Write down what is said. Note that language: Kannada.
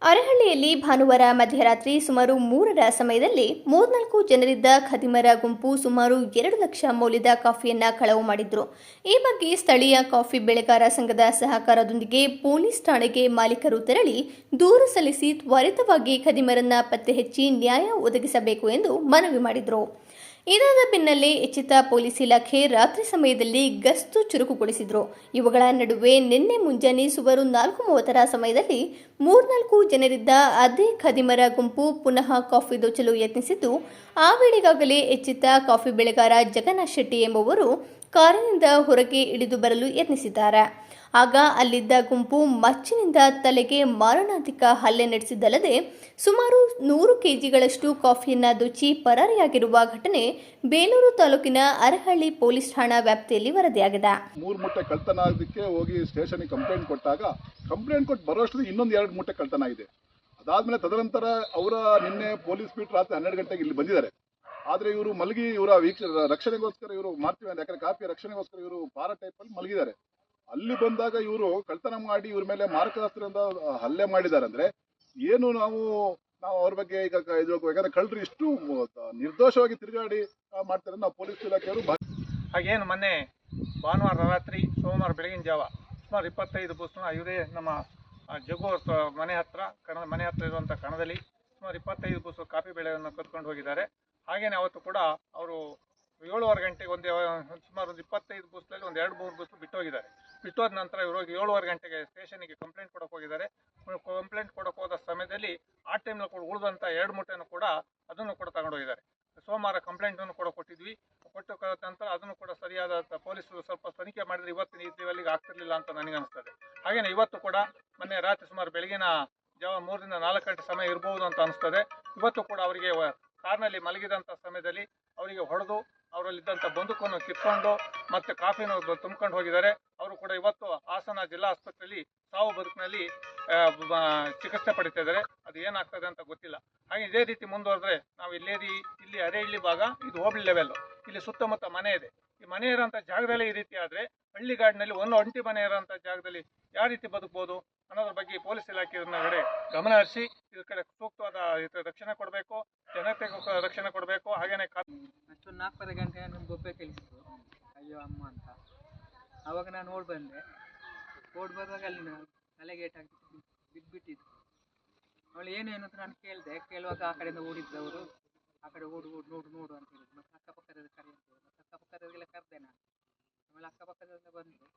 ಅರಹಳ್ಳಿಯಲ್ಲಿ ಭಾನುವಾರ ಮಧ್ಯರಾತ್ರಿ ಸುಮಾರು 3ರ ಸಮಯದಲ್ಲಿ 34 ಜನರಿದ್ದ ಖದೀಮರ ಗುಂಪು ಸುಮಾರು 2 ಲಕ್ಷ ಮೌಲ್ಯದ ಕಾಫಿಯನ್ನ ಕಳವು ಮಾಡಿದ್ರು. ಈ ಬಗ್ಗೆ ಸ್ಥಳೀಯ ಕಾಫಿ ಬೆಳೆಗಾರ ಸಂಘದ ಸಹಕಾರದೊಂದಿಗೆ ಪೊಲೀಸ್ ಠಾಣೆಗೆ ಮಾಲೀಕರು ತೆರಳಿ ದೂರು ಸಲ್ಲಿಸಿ ತ್ವರಿತವಾಗಿ ಖದೀಮರನ್ನ ಪತ್ತೆ ಹಚ್ಚಿ ನ್ಯಾಯ ಒದಗಿಸಬೇಕು ಎಂದು ಮನವಿ ಮಾಡಿದರು. ಇದಾದ ಬೆನ್ನಲ್ಲೇ ಎಚ್ಚೆತ್ತ ಪೊಲೀಸ್ ಇಲಾಖೆ ರಾತ್ರಿ ಸಮಯದಲ್ಲಿ ಗಸ್ತು ಚುರುಕುಗೊಳಿಸಿದ್ರು. ಇವುಗಳ ನಡುವೆ ನಿನ್ನೆ ಮುಂಜಾನೆ ಸುಮಾರು 4:30ರ ಸಮಯದಲ್ಲಿ 3-4 ಜನರಿದ್ದ ಅದೇ ಖದೀಮರ ಗುಂಪು ಪುನಃ ಕಾಫಿ ದೋಚಲು ಯತ್ನಿಸಿದ್ದು, ಆ ವೇಳೆಗಾಗಲೇ ಎಚ್ಚೆತ್ತ ಕಾಫಿ ಬೆಳೆಗಾರ ಜಗನ್ನಾಥ್ ಶೆಟ್ಟಿ ಎಂಬುವರು ಕಾರಿನಿಂದ ಹೊರಗೆ ಇಳಿದು ಬರಲು ಯತ್ನಿಸಿದ್ದಾರೆ. ಆಗ ಅಲ್ಲಿದ್ದ ಗುಂಪು ಮಚ್ಚಿನಿಂದ ತಲೆಗೆ ಮಾರಣಾಂತಿಕ ಹಲ್ಲೆ ನಡೆಸಿದ್ದಲ್ಲದೆ ಸುಮಾರು 100 ಕೆಜಿಗಳಷ್ಟು ಕಾಫಿಯನ್ನ ದೋಚಿ ಪರಾರಿಯಾಗಿರುವ ಘಟನೆ ಬೇಲೂರು ತಾಲೂಕಿನ ಅರಹಳ್ಳಿ ಪೊಲೀಸ್ ಠಾಣಾ ವ್ಯಾಪ್ತಿಯಲ್ಲಿ ವರದಿಯಾಗಿದೆ. 3 ಮೂಟೆ ಕಳ್ತನ ಆಗೋದಕ್ಕೆ ಹೋಗಿ ಸ್ಟೇಷನ್ಗೆ ಕಂಪ್ಲೇಂಟ್ ಕೊಟ್ಟಾಗ ಕಂಪ್ಲೇಂಟ್ ಕೊಟ್ಟು ಬರೋಷ್ಟರಲ್ಲಿ ಇನ್ನೊಂದು 2 ಮೂಟೆ ಕಳ್ತನ ಆಗಿದೆ. ಅದಾದಮೇಲೆ ತದನಂತರ ಅವರ ನಿನ್ನೆ ಪೊಲೀಸ್ ಬೀಟ್ ರಾತ್ರಿ 12 ಗಂಟೆಗೆ ಇಲ್ಲಿ ಬಂದಿದ್ದಾರೆ. ಆದರೆ ಇವರು ಮಲಗಿ ಇವರ ರಕ್ಷಣೆಗೋಸ್ಕರ ಇವರು ಮಾಡ್ತೀವಿ ಅಂತ, ಯಾಕಂದರೆ ಕಾಫಿ ರಕ್ಷಣೆಗೋಸ್ಕರ ಇವರು ಪಾರ ಟೈಪಲ್ಲಿ ಮಲಗಿದ್ದಾರೆ. ಅಲ್ಲಿ ಬಂದಾಗ ಇವರು ಕಳ್ತನ ಮಾಡಿ ಇವ್ರ ಮೇಲೆ ಮಾರಕಾಸ್ತ್ರದಿಂದ ಹಲ್ಲೆ ಮಾಡಿದ್ದಾರೆ. ಅಂದರೆ ಏನು ನಾವು ಅವ್ರ ಬಗ್ಗೆ ಈಗ ಇದು, ಯಾಕಂದರೆ ಕಳ್ಳರು ಇಷ್ಟು ನಿರ್ದೋಷವಾಗಿ ತಿರುಗಾಡಿ ಮಾಡ್ತಾರೆ ನಾವು ಪೊಲೀಸ್ ಇಲಾಖೆಯವರು. ಹಾಗೇನು ಮೊನ್ನೆ ಭಾನುವಾರ ರಾತ್ರಿ ಸೋಮವಾರ ಬೆಳಗಿನ ಜಾವ ಸುಮಾರು 25 ಬಸ್ನ ಇವರೇ ನಮ್ಮ ಜಗು ಮನೆ ಹತ್ರ ಇರುವಂಥ ಕಣದಲ್ಲಿ ಸುಮಾರು 25 ಬಸ್ ಕಾಫಿ ಬೆಳೆಯನ್ನು ಕದ್ಕೊಂಡು ಹೋಗಿದ್ದಾರೆ. ಹಾಗೆಯೇ ಅವತ್ತು ಕೂಡ ಅವರು 7:15 ಗಂಟೆಗೆ ಸುಮಾರು 25 ಬಸ್ನಲ್ಲಿ 2-3 ಬಸ್ ಬಿಟ್ಟು ಹೋಗಿದ್ದಾರೆ. ಬಿಟ್ಟೋದ ನಂತರ ಇವರು 7:15 ಗಂಟೆಗೆ ಸ್ಟೇಷನಿಗೆ ಕಂಪ್ಲೇಂಟ್ ಕೊಡೋಕೆ ಹೋಗಿದ್ದಾರೆ. ಕಂಪ್ಲೇಂಟ್ ಕೊಡೋಕೆ ಹೋದ ಸಮಯದಲ್ಲಿ ಆ ಟೈಮ್ನಲ್ಲಿ ಕೂಡ ಉಳಿದಂಥ 2 ಮೂಟೆಯನ್ನು ಕೂಡ ಅದನ್ನು ಕೂಡ ತಗೊಂಡು ಹೋಗಿದ್ದಾರೆ. ಸೋಮವಾರ ಕಂಪ್ಲೇಂಟನ್ನು ಕೂಡ ಕೊಟ್ಟಿದ್ವಿ. ಕೊಟ್ಟ ನಂತರ ಅದನ್ನು ಕೂಡ ಸರಿಯಾದ ಪೊಲೀಸರು ಸ್ವಲ್ಪ ತನಿಖೆ ಮಾಡಿದರೆ ಇವತ್ತಿನ ಈ ಲೆವೆಲ್ಗೆ ಆಗ್ತಿರ್ಲಿಲ್ಲ ಅಂತ ನನಗೆ ಅನಿಸ್ತದೆ. ಹಾಗೆಯೇ ಇವತ್ತು ಕೂಡ ಮೊನ್ನೆ ರಾತ್ರಿ ಸುಮಾರು ಬೆಳಗಿನ ಜಾವ 3ರಿಂದ 4 ಗಂಟೆ ಸಮಯ ಇರಬಹುದು ಅಂತ ಅನಿಸ್ತದೆ. ಇವತ್ತು ಕೂಡ ಅವರಿಗೆ ಕಾರ್ನಲ್ಲಿ ಮಲಗಿದಂಥ ಸಮಯದಲ್ಲಿ ಅವರಿಗೆ ಹೊಡೆದು ಅವರಲ್ಲಿದ್ದಂಥ ಬಂದೂಕನ್ನು ಕಿತ್ಕೊಂಡು ಮತ್ತು ಕಾಫಿನ ತುಂಬ್ಕೊಂಡು ಹೋಗಿದ್ದಾರೆ. ಅವರು ಕೂಡ ಇವತ್ತು ಹಾಸನ ಜಿಲ್ಲಾ ಆಸ್ಪತ್ರೆಯಲ್ಲಿ ಸಾವು ಬದುಕಿನಲ್ಲಿ ಚಿಕಿತ್ಸೆ ಪಡಿತಾ ಇದ್ದಾರೆ. ಅದು ಏನಾಗ್ತದೆ ಅಂತ ಗೊತ್ತಿಲ್ಲ. ಹಾಗೆ ಇದೇ ರೀತಿ ಮುಂದುವರೆದ್ರೆ ನಾವು ಇಲ್ಲಿ ಅರೆಹಳ್ಳಿ ಭಾಗ, ಇದು ಹೋಬಳಿ ಲೆವೆಲ್ಲು, ಇಲ್ಲಿ ಸುತ್ತಮುತ್ತ ಮನೆ ಇದೆ. ಈ ಮನೆ ಇರೋಂಥ ಜಾಗದಲ್ಲಿ ಈ ರೀತಿ ಆದರೆ ಹಳ್ಳಿಗಾಡಿನಲ್ಲಿ ಒಂದು ಒಂಟಿ ಮನೆ ಇರೋಂಥ ಜಾಗದಲ್ಲಿ ಯಾವ ರೀತಿ ಬದುಕ್ಬೋದು ಅನ್ನೋದ್ರ ಬಗ್ಗೆ ಪೊಲೀಸ್ ಇಲಾಖೆ ಕಡೆ ಗಮನ ಹರಿಸಿ ಇದ್ರ ಕಡೆ ಸೂಕ್ತವಾದ ರಕ್ಷಣೆ ಕೊಡಬೇಕು, ಜನತೆಗೂ ರಕ್ಷಣೆ ಕೊಡಬೇಕು. ಹಾಗೇನೆ ಅಷ್ಟೊಂದು 4 ಗಂಟೆ ನನ್ನ ಬೊಬ್ಬೆ ಕೇಳಿಸಿದ್ರು, ಅಯ್ಯೋ ಅಮ್ಮ ಅಂತ. ಆವಾಗ ನಾನು ಓಡಿ ಬಂದೆ. ಓಡಿ ಬರುವಾಗ ಅಲ್ಲಿ ನಾನು ತಲೆಗೇಟ್ ಹಾಕಿ ಬಿದ್ದುಬಿಟ್ಟಿದ್ದು. ಅವಳು ಏನು ಅಂತ ನಾನು ಕೇಳುವಾಗ ಆ ಕಡೆಯಿಂದ ಓಡಿದ್ರು ಅವರು. ಆ ಕಡೆ ಓಡು ನೋಡು ಅಂತ ಹೇಳಿದ್ರು. ಮತ್ತು ಅಕ್ಕಪಕ್ಕದ ಕರೆ ಅಂತ ಮತ್ತೆ ಅಕ್ಕಪಕ್ಕದವರಿಗೆಲ್ಲ ಕರೆದೆ ನಾನು. ಆಮೇಲೆ ಅಕ್ಕಪಕ್ಕದಿಂದ ಬಂದು